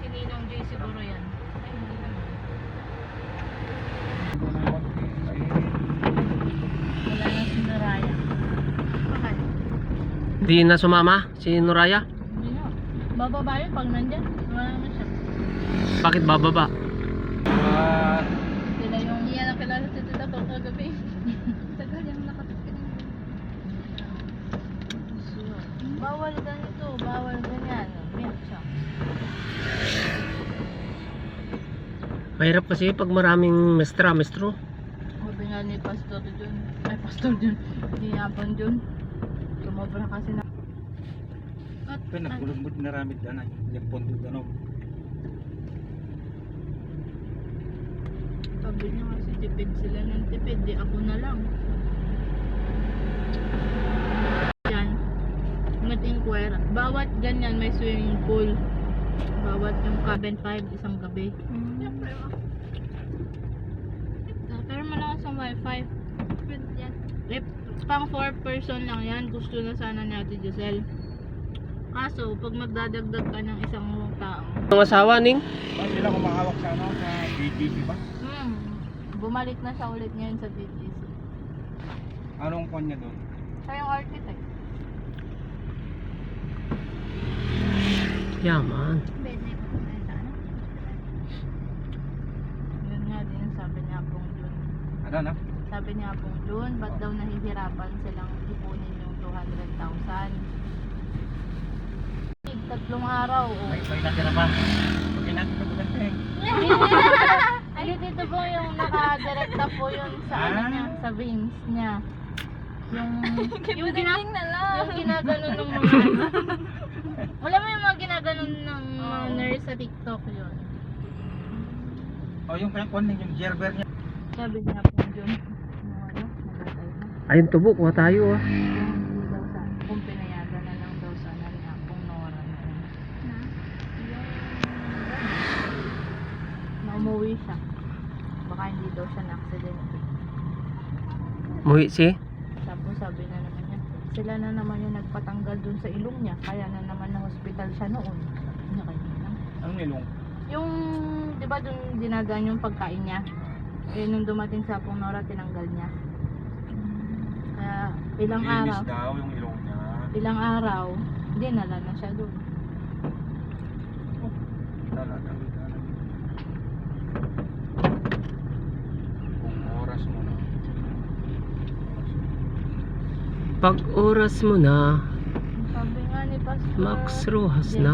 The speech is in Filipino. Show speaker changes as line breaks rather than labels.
Ninong J siguro yan. Wala na si Noraya. Bakit?
Di na sumama si Noraya?
Hindi na. Bababa yun pag nandyan. Wala naman siya.
Bakit bababa?
Sila yung iyan ang kilala si Tita pag kagabi.
Tagal yung nakatikit.
Bawal ganito. Bawal ganyan. Milk siya.
Mahirap kasi pag maraming mestro.
Sabi nga ni Pastor dun. Ay, Pastor dun. Niyapon dun. Sumobra kasi na. At,
Nagkulong na ramid na yung pondo ano.
sabi niya kasi tipid sila ng tipid. Di ako na lang. Yan. Mag-inquire. Bawat ganyan may swimming pool. Bawat yung cabin 5 isang gabi. Siyempre, pero malakas ang wifi.
Yan.
Eh, pang 4 person lang yan. Gusto na sana ni Ate Giselle. Kaso, pag magdadagdag ka ng isang tao,
Ang asawa ning?
Sila kumahawak sa ano, sa BGC ba?
bumalik na siya ulit ngayon sa BGC.
Anong kanya doon?
Siya yung architect.
Yaman.
Bede ko na sa ano.
Yun nga din sabi niya pong Jun.
Ano na?
Sabi niya pong Jun, ba't daw nahihirapan silang ipunin yung 200,000? 3 araw. Oh.
May natira pa. Pag inatid ko kasi.
Ay, dito po yung naka-direkta po yun sa ano niya, sa veins niya. Yung
na lang.
yung ginaganon ng mga wala mo yung mga ginaganon ng mga nurse sa TikTok yun.
O yung pinakon yung gerber niya.
Sabi niya po yun. Ano, nagatay na.
Ayun tubo, kuha tayo ah.
Hindi daw sa, kung pinayagan na lang daw sana niya kung Nora noon. Na umuwi siya. Baka hindi daw siya na-accident.
Muhi si?
Tapos sabi na naman niya, sila na naman yung nagpatanggal dun sa ilong niya. Kaya na naman na hospital siya noon. Sabi niya kanina.
Anong nilong?
Yung, di ba dun dinagaan yung pagkain niya? Eh, nung dumating sa Apong Nora, tinanggal niya. Kaya, ilang araw,
Linis daw yung ilong niya.
ilang araw, dinala na siya dun.
Talaga. Kung oras mo na.
Pag oras mo na,
Sabi nga ni Pastor,
Max Rojas na.